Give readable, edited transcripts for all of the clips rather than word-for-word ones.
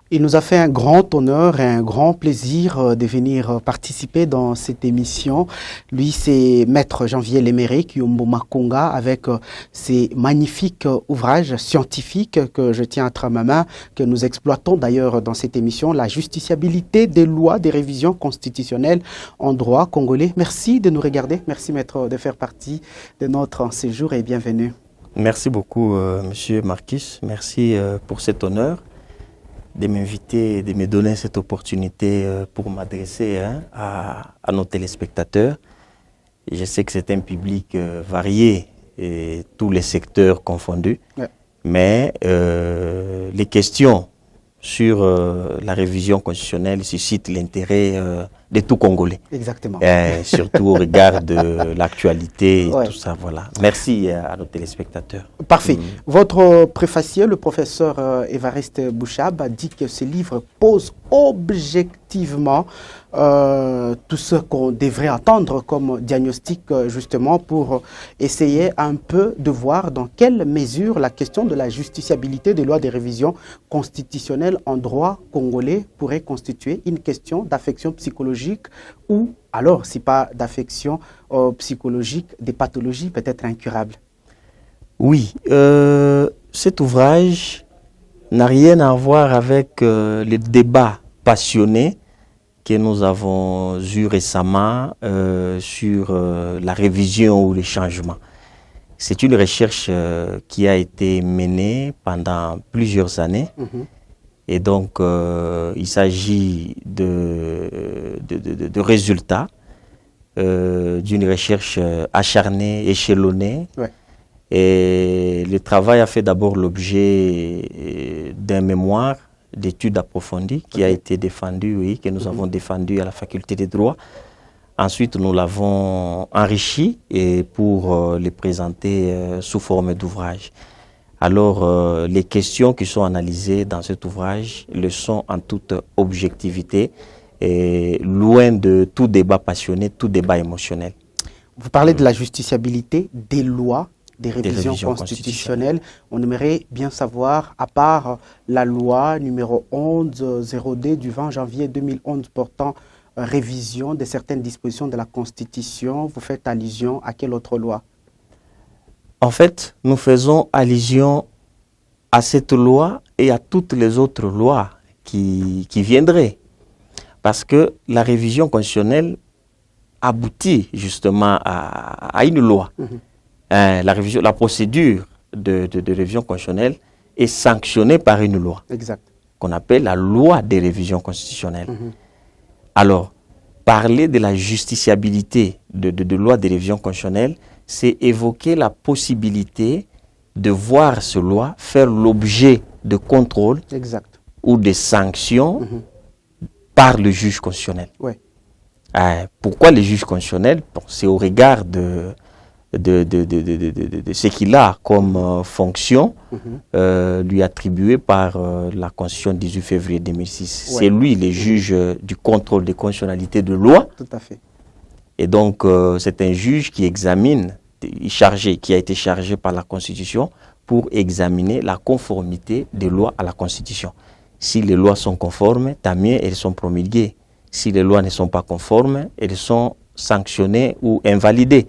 Il nous a fait un grand honneur et un grand plaisir de venir participer dans cette émission. Lui, c'est Maître Janvier Léméric Yombo Makonga avec ses magnifiques ouvrages scientifiques que je tiens entre ma main, que nous exploitons d'ailleurs dans cette émission, la justiciabilité des lois, des révisions constitutionnelles en droit congolais. Merci de nous regarder. Merci, Maître, de faire partie de notre séjour et bienvenue. Merci beaucoup, Monsieur Marquis. Merci pour cet honneur de m'inviter, de me donner cette opportunité pour m'adresser à nos téléspectateurs. Et je sais que c'est un public varié, et tous les secteurs confondus, ouais. Mais les questions sur la révision constitutionnelle suscitent l'intérêt de tout Congolais. Exactement. Surtout au regard de l'actualité et ouais. Tout ça, voilà. Merci à nos téléspectateurs. Parfait. Votre préfacier, le professeur Évariste Bouchab, a dit que ce livre pose objectivement tout ce qu'on devrait attendre comme diagnostic justement pour essayer un peu de voir dans quelle mesure la question de la justiciabilité des lois de révision constitutionnelle en droit congolais pourrait constituer une question d'affection psychologique ou alors, si pas d'affection psychologique, des pathologies peut-être incurables. Oui, cet ouvrage n'a rien à voir avec les débats passionnés que nous avons eus récemment sur la révision ou les changements. C'est une recherche qui a été menée pendant plusieurs années. Et donc, il s'agit de résultats d'une recherche acharnée, échelonnée. Ouais. Et le travail a fait d'abord l'objet d'un mémoire d'études approfondies qui a été défendu, oui, que nous avons défendu à la faculté des droits. Ensuite, nous l'avons enrichi et pour le présenter sous forme d'ouvrage. Alors, les questions qui sont analysées dans cet ouvrage le sont en toute objectivité et loin de tout débat passionné, tout débat émotionnel. Vous parlez de la justiciabilité des lois, des révisions constitutionnelles. On aimerait bien savoir, à part la loi numéro 11-0D du 20 janvier 2011 portant révision de certaines dispositions de la Constitution, vous faites allusion à quelle autre loi? En fait, nous faisons allusion à cette loi et à toutes les autres lois qui viendraient. Parce que la révision constitutionnelle aboutit justement à une loi. La procédure de révision constitutionnelle est sanctionnée par une loi. Exact. Qu'on appelle la loi des révisions constitutionnelles. Alors, parler de la justiciabilité de loi de révision constitutionnelle, c'est évoquer la possibilité de voir ce loi faire l'objet de contrôle ou de sanctions par le juge constitutionnel. Ouais. Pourquoi le juge constitutionnel? C'est au regard de ce qu'il a comme fonction lui attribuée par la Constitution 18 février 2006. Ouais. C'est lui le juge du contrôle des constitutionnalités de loi. Tout à fait. Et donc, c'est un juge qui examine, qui a été chargé par la Constitution pour examiner la conformité des lois à la Constitution. Si les lois sont conformes, tant mieux, elles sont promulguées. Si les lois ne sont pas conformes, elles sont sanctionnées ou invalidées,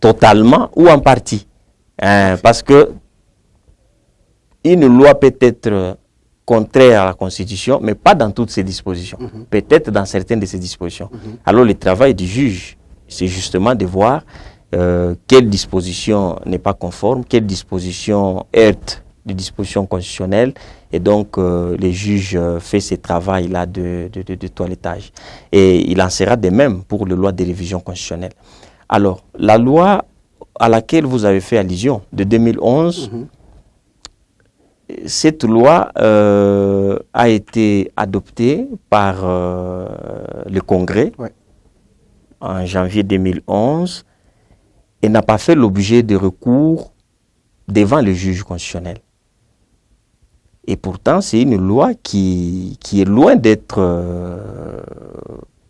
totalement ou en partie. Parce que une loi peut être contraire à la Constitution, mais pas dans toutes ses dispositions. Peut-être dans certaines de ses dispositions. Alors le travail du juge, c'est justement de voir quelle disposition n'est pas conforme, quelle disposition heurte les dispositions constitutionnelles. Et donc, le juge fait ce travail-là de toilettage. Et il en sera de même pour les lois de révision constitutionnelle. Alors, la loi à laquelle vous avez fait allusion, de 2011, cette loi a été adoptée par le Congrès en janvier 2011 et n'a pas fait l'objet de recours devant le juge constitutionnel. Et pourtant, c'est une loi qui est loin d'être,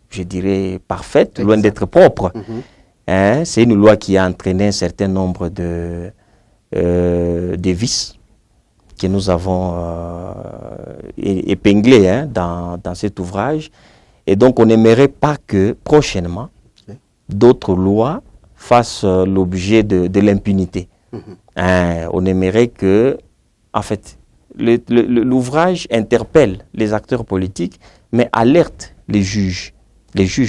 je dirais, parfaite, loin d'être propre. C'est une loi qui a entraîné un certain nombre de vices que nous avons épinglé hein, dans cet ouvrage. Et donc, on n'aimerait pas que prochainement, d'autres lois fassent l'objet de l'impunité. On aimerait que, en fait, l'ouvrage interpelle les acteurs politiques, mais alerte les juges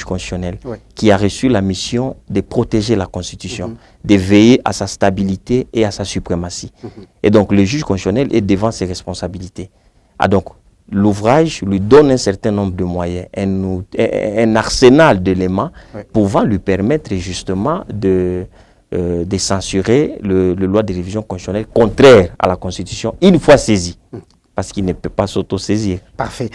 constitutionnels, qui a reçu la mission de protéger la Constitution, de veiller à sa stabilité et à sa suprématie. Et donc, le juge constitutionnel est devant ses responsabilités. Ah, donc, l'ouvrage lui donne un certain nombre de moyens, un arsenal d'éléments pouvant lui permettre justement de censurer le loi de révision constitutionnelle contraire à la Constitution une fois saisie, parce qu'il ne peut pas s'auto-saisir. Parfait.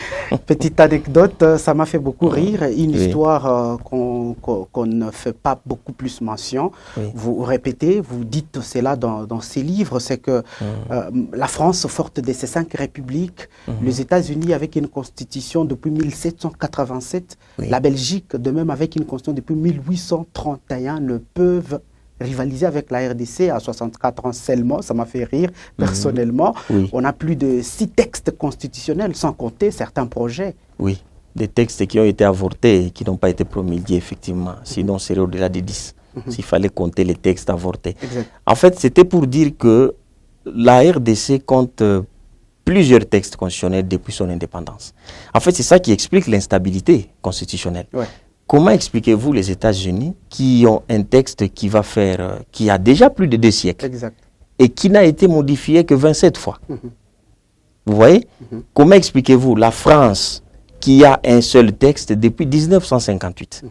Petite anecdote, ça m'a fait beaucoup rire, une histoire qu'on ne fait pas beaucoup plus mention. Vous répétez, vous dites cela dans ces livres, c'est que la France, forte de ses 5 républiques, les États-Unis avec une constitution depuis 1787, la Belgique, de même avec une constitution depuis 1831, ne peuvent rivaliser avec la RDC à 64 ans seulement. Ça m'a fait rire personnellement. On a plus de 6 textes constitutionnels, sans compter certains projets. Oui, des textes qui ont été avortés et qui n'ont pas été promulgués, effectivement. Sinon, c'est au-delà de 10. S'il fallait compter les textes avortés. En fait, c'était pour dire que la RDC compte plusieurs textes constitutionnels depuis son indépendance. En fait, c'est ça qui explique l'instabilité constitutionnelle. Comment expliquez-vous les États-Unis qui ont un texte qui a déjà plus de 2 siècles et qui n'a été modifié que 27 fois? Vous voyez? Comment expliquez-vous la France qui a un seul texte depuis 1958?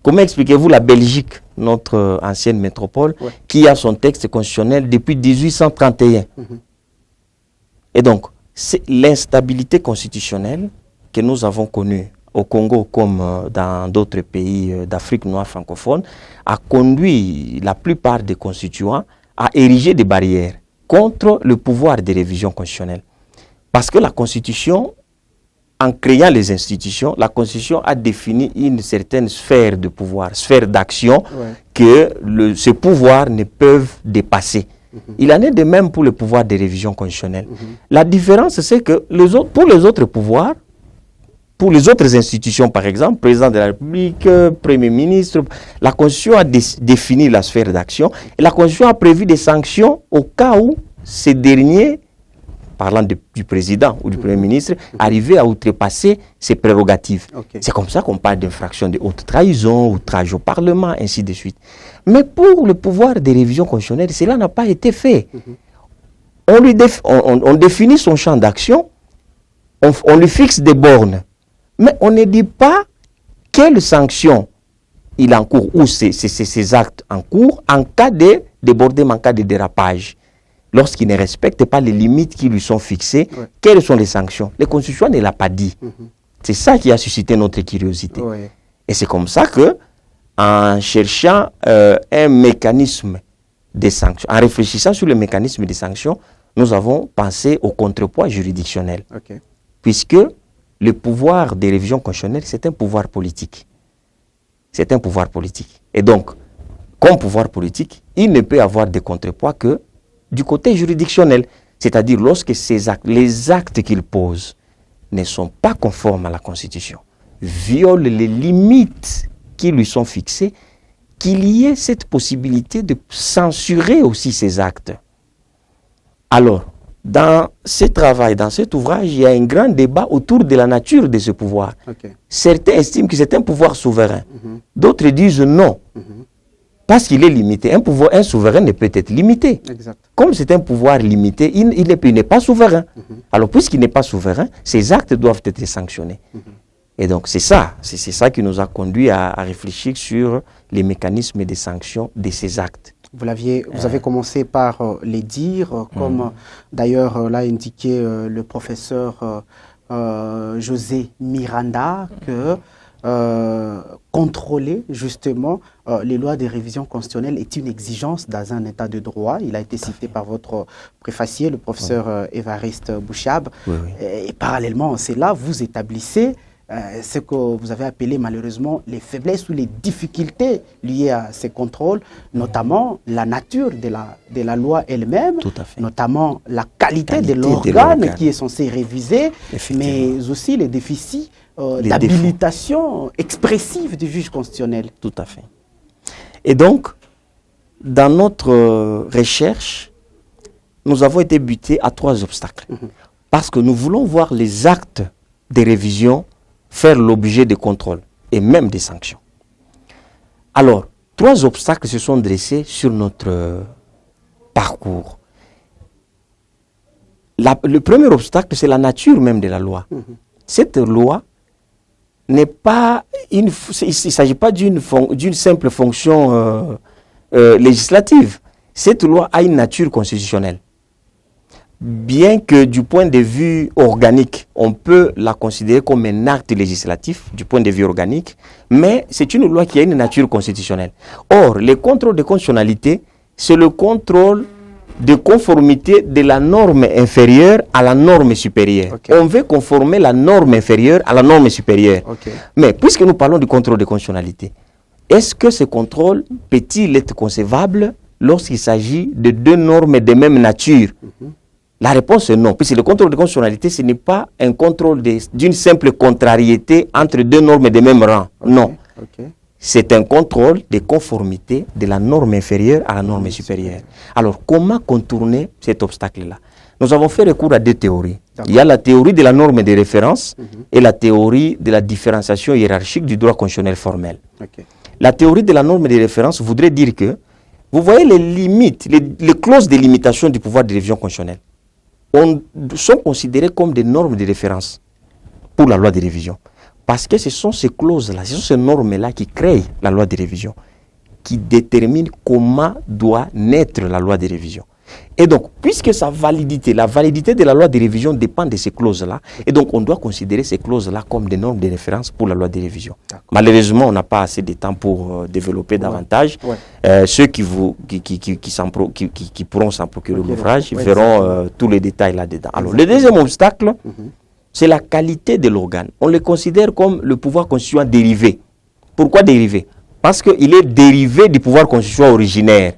Comment expliquez-vous la Belgique, notre ancienne métropole, qui a son texte constitutionnel depuis 1831? Et donc, c'est l'instabilité constitutionnelle que nous avons connue au Congo comme dans d'autres pays d'Afrique noire francophone, a conduit la plupart des constituants à ériger des barrières contre le pouvoir des révisions constitutionnelles. Parce que la Constitution, en créant les institutions, la Constitution a défini une certaine sphère de pouvoir, sphère d'action que ces pouvoirs ne peuvent dépasser. Il en est de même pour le pouvoir des révisions constitutionnelles. La différence, c'est que pour les autres pouvoirs, pour les autres institutions, par exemple, président de la République, Premier ministre, la Constitution a défini la sphère d'action et la Constitution a prévu des sanctions au cas où ces derniers, parlant du président ou du Premier ministre, arrivaient à outrepasser ses prérogatives. C'est comme ça qu'on parle d'infraction de haute trahison, outrage au Parlement, ainsi de suite. Mais pour le pouvoir des révisions constitutionnelles, cela n'a pas été fait. On définit son champ d'action, on lui fixe des bornes. Mais on ne dit pas quelles sanctions il encourt ou ces actes en cours en cas de débordement, en cas de dérapage. Lorsqu'il ne respecte pas les limites qui lui sont fixées, quelles sont les sanctions? La Constitution ne l'a pas dit. C'est ça qui a suscité notre curiosité. Et c'est comme ça que, en cherchant un mécanisme de sanctions, en réfléchissant sur le mécanisme de sanctions, nous avons pensé au contrepoids juridictionnel. Puisque le pouvoir des révisions constitutionnelles, c'est un pouvoir politique. C'est un pouvoir politique. Et donc, comme pouvoir politique, il ne peut avoir de contrepoids que du côté juridictionnel. C'est-à-dire lorsque les actes qu'il pose ne sont pas conformes à la Constitution, violent les limites qui lui sont fixées, qu'il y ait cette possibilité de censurer aussi ces actes. Alors, dans ce travail, dans cet ouvrage, il y a un grand débat autour de la nature de ce pouvoir. Certains estiment que c'est un pouvoir souverain. D'autres disent non, parce qu'il est limité. Un souverain ne peut être limité. Comme c'est un pouvoir limité, il n'est pas souverain. Alors, puisqu'il n'est pas souverain, ses actes doivent être sanctionnés. Et donc, c'est ça qui nous a conduit à réfléchir sur les mécanismes de sanctions de ces actes. Vous avez commencé par les dire, comme d'ailleurs l'a indiqué le professeur José Miranda, que contrôler justement les lois de révision constitutionnelle est une exigence dans un état de droit. Il a été cité par votre préfacier, le professeur Évariste Bouchab. Et parallèlement à cela, vous établissez ce que vous avez appelé malheureusement les faiblesses ou les difficultés liées à ces contrôles, notamment la nature de la loi elle-même, notamment la qualité de l'organe qui est censé réviser, mais aussi les déficits d'habilitation expressive du juge constitutionnel. Tout à fait. Et donc, dans notre recherche, nous avons été butés à 3 obstacles. Parce que nous voulons voir les actes de révision faire l'objet de contrôles et même des sanctions. Alors, 3 obstacles se sont dressés sur notre parcours. Le premier obstacle, c'est la nature même de la loi. Cette loi n'est pas il ne s'agit pas d'une simple fonction législative. Cette loi a une nature constitutionnelle. Bien que du point de vue organique, on peut la considérer comme un acte législatif du point de vue organique, mais c'est une loi qui a une nature constitutionnelle. Or, le contrôle de constitutionnalité, c'est le contrôle de conformité de la norme inférieure à la norme supérieure. On veut conformer la norme inférieure à la norme supérieure. Mais puisque nous parlons du contrôle de constitutionnalité, est-ce que ce contrôle peut-il être concevable lorsqu'il s'agit de 2 normes de même nature? La réponse est non, puisque le contrôle de constitutionnalité, ce n'est pas un contrôle d'une simple contrariété entre 2 normes de même rang. Non. C'est un contrôle de conformité de la norme inférieure à la norme supérieure. Alors, comment contourner cet obstacle-là? Nous avons fait recours à 2 théories. Il y a la théorie de la norme de référence et la théorie de la différenciation hiérarchique du droit constitutionnel formel. La théorie de la norme de référence voudrait dire que, vous voyez les limites, les clauses de limitation du pouvoir de révision constitutionnelle sont considérées comme des normes de référence pour la loi de révision. Parce que ce sont ces clauses-là, ce sont ces normes-là qui créent la loi de révision, qui déterminent comment doit naître la loi de révision. Et donc, puisque la validité de la loi de révision dépend de ces clauses-là, et donc on doit considérer ces clauses-là comme des normes de référence pour la loi de révision. Malheureusement, on n'a pas assez de temps pour développer davantage. Ceux qui pourront s'en procurer l'ouvrage verront tous les détails là-dedans. Alors, le deuxième obstacle, c'est la qualité de l'organe. On le considère comme le pouvoir constituant dérivé. Pourquoi dérivé? Parce qu'il est dérivé du pouvoir constituant originaire.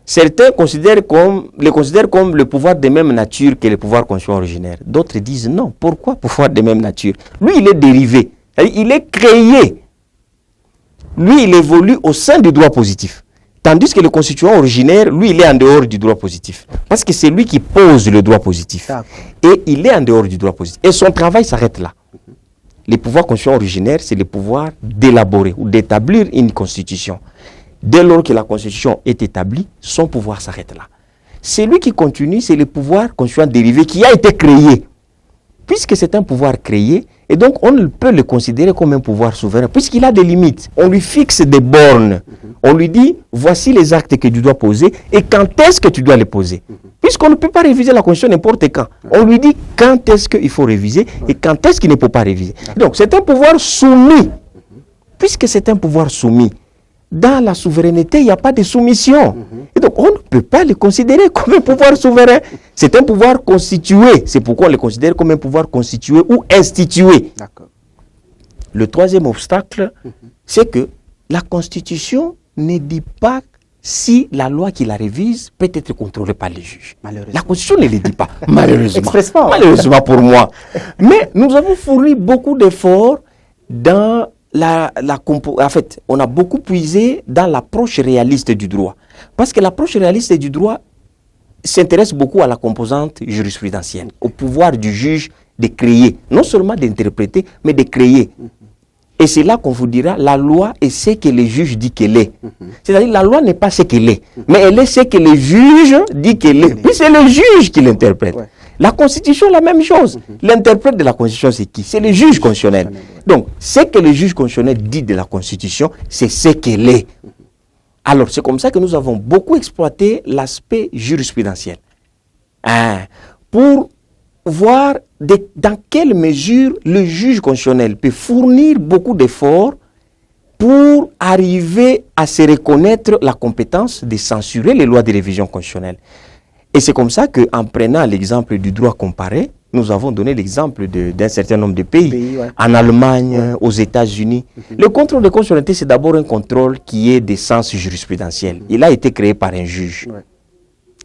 Certains le considèrent comme le pouvoir de même nature que le pouvoir constituant originaire. D'autres disent non. Pourquoi pouvoir de même nature? Lui, il est dérivé. Il est créé. Lui, il évolue au sein du droit positif. Tandis que le constituant originaire, lui, il est en dehors du droit positif. Parce que c'est lui qui pose le droit positif. Et il est en dehors du droit positif. Et son travail s'arrête là. Le pouvoir constituant originaire, c'est le pouvoir d'élaborer ou d'établir une constitution. Dès lors que la constitution est établie, son pouvoir s'arrête là. Celui qui continue, c'est le pouvoir constituant dérivé qui a été créé. Puisque c'est un pouvoir créé, et donc on ne peut le considérer comme un pouvoir souverain, puisqu'il a des limites. On lui fixe des bornes. On lui dit, voici les actes que tu dois poser, et quand est-ce que tu dois les poser. Puisqu'on ne peut pas réviser la constitution n'importe quand. On lui dit quand est-ce qu'il faut réviser, et quand est-ce qu'il ne peut pas réviser. Donc c'est un pouvoir soumis. Puisque c'est un pouvoir soumis, dans la souveraineté, il n'y a pas de soumission. Et donc, on ne peut pas le considérer comme un pouvoir souverain. C'est un pouvoir constitué. C'est pourquoi on le considère comme un pouvoir constitué ou institué. Le troisième obstacle, c'est que la Constitution ne dit pas si la loi qui la révise peut être contrôlée par les juges. La Constitution ne le dit pas, malheureusement. Malheureusement pour moi. Mais nous avons fourni beaucoup d'efforts dans en fait, on a beaucoup puisé dans l'approche réaliste du droit. Parce que l'approche réaliste du droit s'intéresse beaucoup à la composante jurisprudentielle, au pouvoir du juge de créer, non seulement d'interpréter, mais de créer. Et c'est là qu'on vous dira, la loi est ce que le juge dit qu'elle est. C'est-à-dire, la loi n'est pas ce qu'elle est, mais elle est ce que le juge dit qu'elle est. Puis c'est le juge qui l'interprète. La Constitution, la même chose. L'interprète de la Constitution, c'est qui? C'est le juge constitutionnel. Donc, ce que le juge constitutionnel dit de la Constitution, c'est ce qu'elle est. Alors, c'est comme ça que nous avons beaucoup exploité l'aspect jurisprudentiel. Pour voir dans quelle mesure le juge constitutionnel peut fournir beaucoup d'efforts pour arriver à se reconnaître la compétence de censurer les lois de révision constitutionnelle. Et c'est comme ça qu'en prenant l'exemple du droit comparé, nous avons donné l'exemple d'un certain nombre de pays, ouais. en Allemagne, aux États-Unis. Le contrôle de constitutionnalité, c'est d'abord un contrôle qui est d'essence jurisprudentielle. Il a été créé par un juge,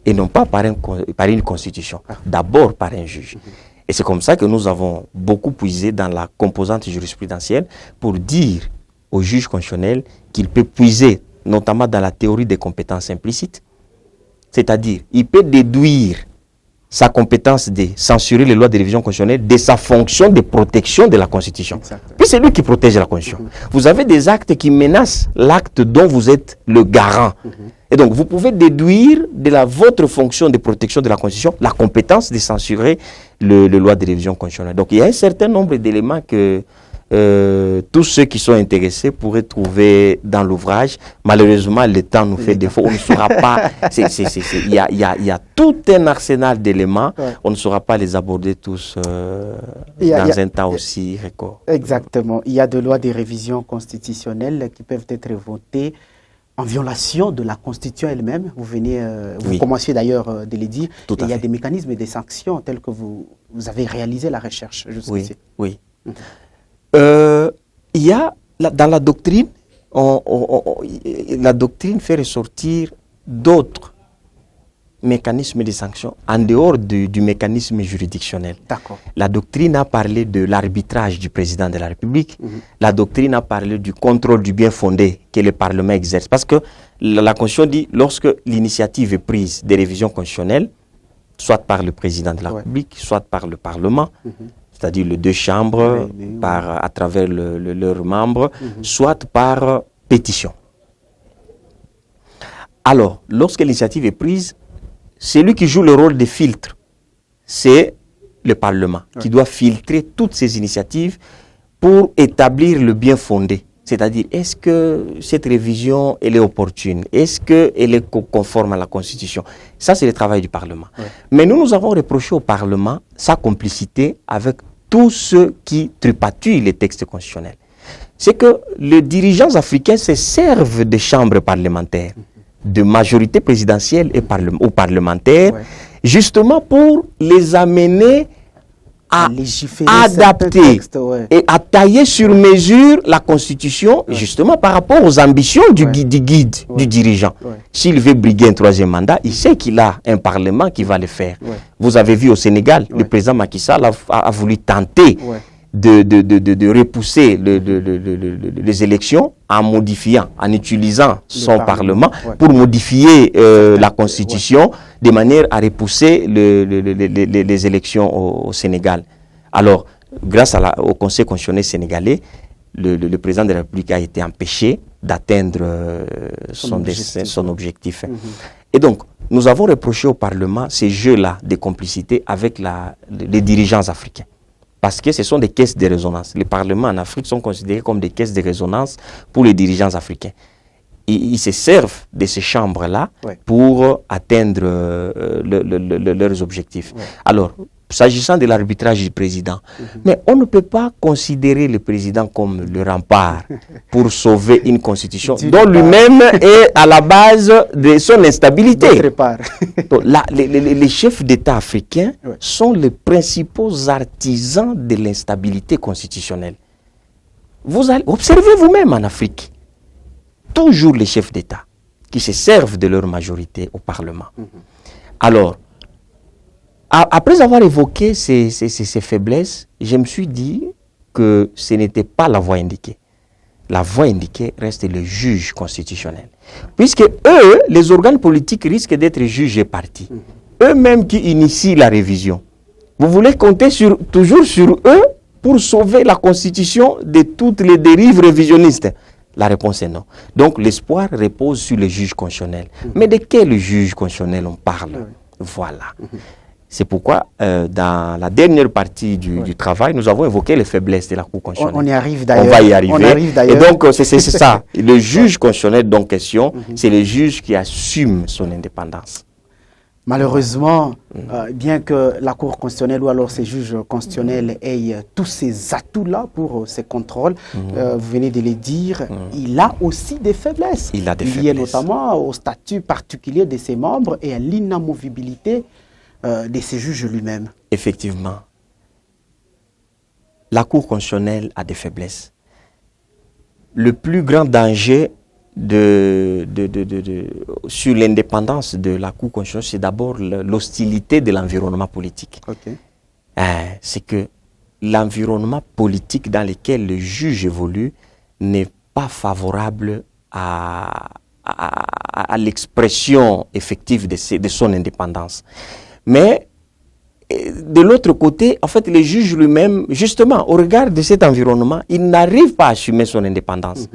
et non pas par une constitution, d'abord par un juge. Et c'est comme ça que nous avons beaucoup puisé dans la composante jurisprudentielle pour dire au juge constitutionnel qu'il peut puiser, notamment dans la théorie des compétences implicites, c'est-à-dire il peut déduire sa compétence de censurer les lois de révision constitutionnelle de sa fonction de protection de la Constitution. Exactement. Puis c'est lui qui protège la Constitution. Vous avez des actes qui menacent l'acte dont vous êtes le garant. Et donc, vous pouvez déduire de votre fonction de protection de la Constitution la compétence de censurer les lois de révision constitutionnelle. Donc, il y a un certain nombre d'éléments que tous ceux qui sont intéressés pourraient trouver dans l'ouvrage. Malheureusement, le temps nous fait défaut. On ne saura pas. Il y a tout un arsenal d'éléments. On ne saura pas les aborder tous dans un temps aussi record. Exactement. Il y a des lois de révision constitutionnelle qui peuvent être votées en violation de la Constitution elle-même. Vous commenciez d'ailleurs de le dire. Il y a des mécanismes et des sanctions tels que vous avez réalisé la recherche jusqu'ici. Oui. Il y a, dans la doctrine, la doctrine fait ressortir d'autres mécanismes de sanctions en dehors du mécanisme juridictionnel. La doctrine a parlé de l'arbitrage du président de la République. La doctrine a parlé du contrôle du bien fondé que le Parlement exerce. Parce que la Constitution dit, lorsque l'initiative est prise des révisions constitutionnelles, soit par le président de la République, soit par le Parlement, c'est-à-dire les deux chambres, à travers leurs membres, soit par pétition. Alors, lorsque l'initiative est prise, celui qui joue le rôle de filtre, c'est le Parlement, qui doit filtrer toutes ces initiatives pour établir le bien fondé. C'est-à-dire, est-ce que cette révision, elle est opportune? Est-ce qu'elle est conforme à la Constitution? Ça, c'est le travail du Parlement. Mais nous avons reproché au Parlement sa complicité avec tous ceux qui tripatouillent les textes constitutionnels. C'est que les dirigeants africains se servent des chambres parlementaires, de majorité présidentielle ou parlementaire, justement pour les amener à adapter et à tailler sur mesure la Constitution, justement par rapport aux ambitions du guide, du dirigeant. S'il veut briguer un troisième mandat, il sait qu'il a un Parlement qui va le faire. Vous avez vu au Sénégal, le président Macky Sall a voulu tenter de repousser les élections en modifiant, en utilisant son Parlement pour modifier la Constitution de manière à repousser les élections au Sénégal. Alors, grâce au Conseil constitutionnel sénégalais, le président de la République a été empêché d'atteindre son objectif. Et donc, nous avons reproché au Parlement ces jeux-là de complicité avec les dirigeants africains. Parce que ce sont des caisses de résonance. Les parlements en Afrique sont considérés comme des caisses de résonance pour les dirigeants africains. Ils se servent de ces chambres-là pour atteindre leurs objectifs. Alors, s'agissant de l'arbitrage du président, mais on ne peut pas considérer le président comme le rempart pour sauver une constitution dont lui-même est à la base de son instabilité. Donc, les chefs d'État africains sont les principaux artisans de l'instabilité constitutionnelle. Vous allez observer vous-même en Afrique, toujours les chefs d'État qui se servent de leur majorité au Parlement. Alors, après avoir évoqué ces faiblesses, je me suis dit que ce n'était pas la voie indiquée. La voie indiquée reste le juge constitutionnel. Puisque eux, les organes politiques risquent d'être juges et partis. Eux-mêmes qui initient la révision. Vous voulez compter toujours sur eux pour sauver la Constitution de toutes les dérives révisionnistes? La réponse est non. Donc l'espoir repose sur le juge constitutionnel. Mais de quel juge constitutionnel on parle? Voilà. C'est pourquoi, dans la dernière partie du travail, nous avons évoqué les faiblesses de la Cour constitutionnelle. On y arrive d'ailleurs. On va y arriver. Et donc, c'est ça. Le juge constitutionnel, donc, question, c'est le juge qui assume son indépendance. Malheureusement, bien que la Cour constitutionnelle ou alors ces juges constitutionnels aient tous ces atouts-là pour ces contrôles, vous venez de le dire, il a aussi des faiblesses. Il a des faiblesses. Liées notamment au statut particulier de ses membres et à l'inamovibilité de ces juges lui-même. Effectivement. la Cour constitutionnelle a des faiblesses. Le plus grand danger sur l'indépendance de la Cour constitutionnelle, c'est d'abord l'hostilité de l'environnement politique. Ok. C'est que l'environnement politique dans lequel le juge évolue n'est pas favorable à l'expression effective de son indépendance. Mais de l'autre côté, en fait, le juge lui-même, justement, au regard de cet environnement, il n'arrive pas à assumer son indépendance.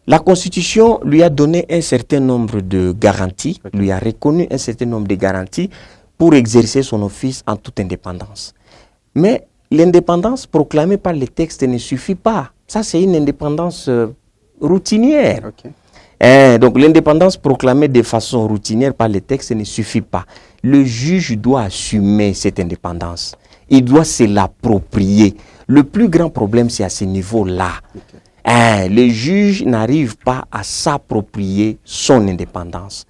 La Constitution lui a donné un certain nombre de garanties, lui a reconnu un certain nombre de garanties pour exercer son office en toute indépendance. Mais l'indépendance proclamée par les textes ne suffit pas. Ça, c'est une indépendance routinière. Ok. Donc, l'indépendance proclamée de façon routinière par les textes ne suffit pas. Le juge doit assumer cette indépendance. Il doit se l'approprier. Le plus grand problème, c'est à ce niveau-là. Okay. Le juge n'arrive pas à s'approprier son indépendance.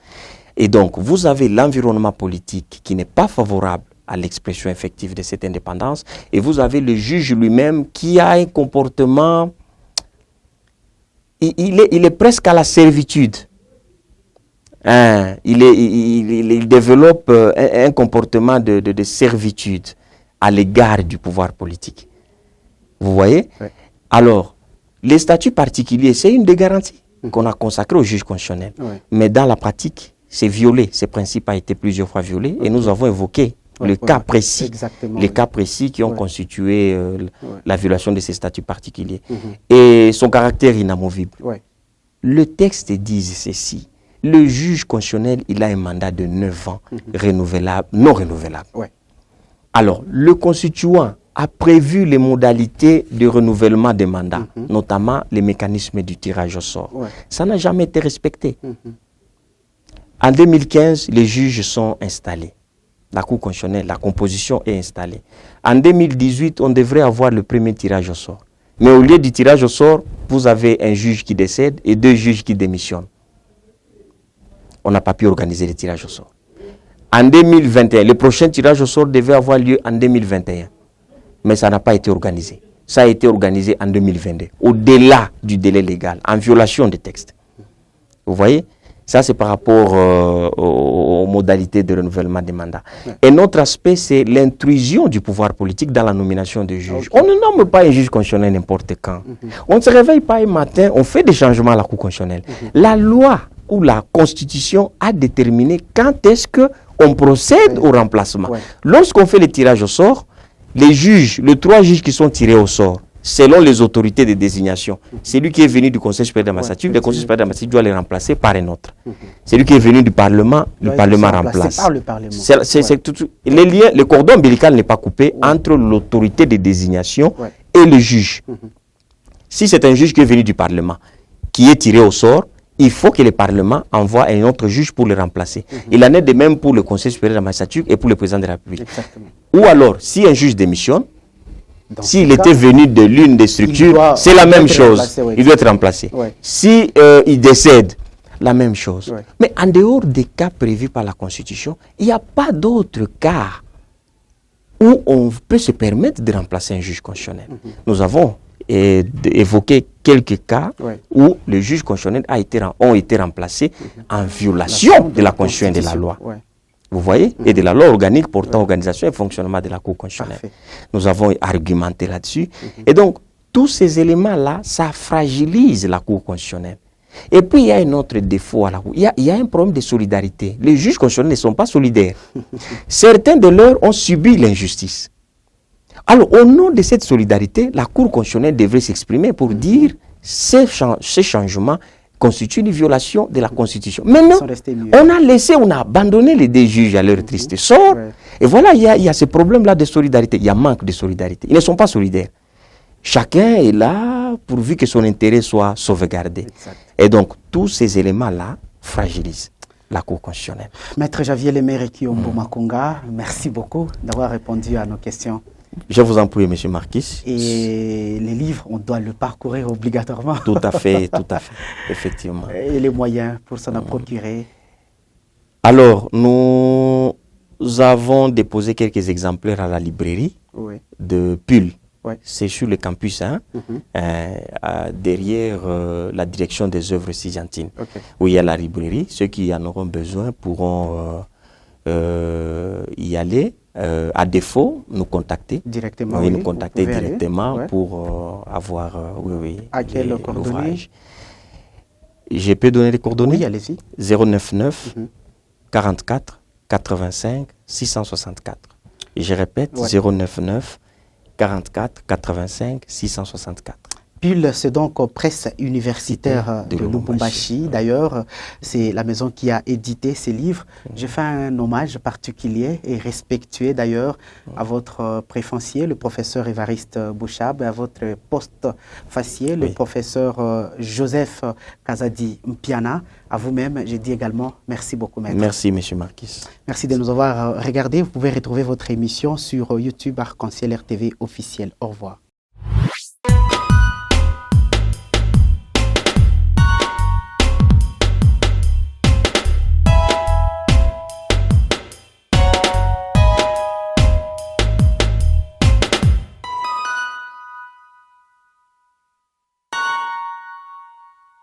Et donc, vous avez l'environnement politique qui n'est pas favorable à l'expression effective de cette indépendance. Et vous avez le juge lui-même qui a un comportement... Il est presque à la servitude. Il développe un comportement de servitude à l'égard du pouvoir politique. Vous voyez? Oui. Alors, les statuts particuliers, c'est une des garanties qu'on a consacrées au juge constitutionnel. Oui. Mais dans la pratique, c'est violé. Ce principe a été plusieurs fois violé et nous avons évoqué le cas précis, les cas précis qui ont constitué la violation de ces statuts particuliers. Et son caractère inamovible. Le texte dit ceci. Le juge constitutionnel, il a un mandat de 9 ans, renouvelable, non renouvelable. Alors, le constituant a prévu les modalités de renouvellement des mandats, notamment les mécanismes du tirage au sort. Ça n'a jamais été respecté. En 2015, les juges sont installés. La Cour constitutionnelle, la composition est installée. En 2018, on devrait avoir le premier tirage au sort. Mais au lieu du tirage au sort, vous avez un juge qui décède et 2 juges qui démissionnent. On n'a pas pu organiser le tirage au sort. En 2021, le prochain tirage au sort devait avoir lieu en 2021. Mais ça n'a pas été organisé. Ça a été organisé en 2022, au-delà du délai légal, en violation des textes. Vous voyez ? Ça, c'est par rapport aux modalités de renouvellement des mandats. Un autre aspect, c'est l'intrusion du pouvoir politique dans la nomination des juges. On ne nomme pas un juge constitutionnel n'importe quand. On ne se réveille pas un matin, on fait des changements à la Cour constitutionnelle. La loi ou la Constitution a déterminé quand est-ce qu'on procède au remplacement. Lorsqu'on fait le tirage au sort, les juges, les 3 juges qui sont tirés au sort, selon les autorités de désignation, celui qui est venu du Conseil supérieur de la magistrature, le Conseil supérieur de la magistrature doit le remplacer par un autre. Celui qui est venu du Parlement, le Parlement remplace. Par le Parlement. Les liens, le cordon ombilical n'est pas coupé entre l'autorité de désignation et le juge. Si c'est un juge qui est venu du Parlement, qui est tiré au sort, il faut que le Parlement envoie un autre juge pour le remplacer. Il en est de même pour le Conseil supérieur de la magistrature et pour le président de la République. Exactement. Ou alors, si un juge démissionne, s'il était venu de l'une des structures, c'est la même chose. Il doit être remplacé. Si il décède, la même chose. Mais en dehors des cas prévus par la Constitution, il n'y a pas d'autres cas où on peut se permettre de remplacer un juge constitutionnel. Nous avons évoqué quelques cas où les juges constitutionnels ont été remplacés en violation de la Constitution et de la loi. Vous voyez? Et de la loi organique portant organisation et fonctionnement de la Cour constitutionnelle. Nous avons argumenté là-dessus. Et donc, tous ces éléments-là, ça fragilise la Cour constitutionnelle. Et puis, il y a un autre défaut à la Cour. Il y a un problème de solidarité. Les juges constitutionnels ne sont pas solidaires. Certains de leurs ont subi l'injustice. Alors, au nom de cette solidarité, la Cour constitutionnelle devrait s'exprimer pour dire ces changements constitue une violation de la Constitution. Maintenant, on a abandonné les 2 juges à leur triste sort. Et voilà, il y a ce problème-là de solidarité. Il y a manque de solidarité. Ils ne sont pas solidaires. Chacun est là pourvu que son intérêt soit sauvegardé. Exact. Et donc, tous ces éléments-là fragilisent la Cour constitutionnelle. Maître Javier Lemere Kiombo Makonga, merci beaucoup d'avoir répondu à nos questions. Je vous en prie, M. Marquis. Et les livres, on doit le parcourir obligatoirement. Tout à fait, effectivement. Et les moyens pour s'en procurer? Alors, nous avons déposé quelques exemplaires à la librairie de pulls Ouais. C'est sur le campus, hein, derrière la direction des œuvres sigantines, où il y a la librairie. Ceux qui en auront besoin pourront y aller. À défaut, nous contacter directement. Oui, nous contacter directement pour avoir à quel coordonnées? Je peux donner les coordonnées? Oui, allez-y. 099 44 85 664. Et je répète, 099 44 85 664. PUL, c'est donc presse universitaire de Lubumbashi. D'ailleurs, c'est la maison qui a édité ces livres. Je fais un hommage particulier et respectueux d'ailleurs à votre préfancier, le professeur Évariste Bouchab, et à votre postfacier, le professeur Joseph Kazadi Mpiana. À vous-même, je dis également merci beaucoup, maître. Merci, monsieur Marquis. Merci de nous avoir regardés. Vous pouvez retrouver votre émission sur YouTube Arc-en-Ciel RTV officiel. Au revoir.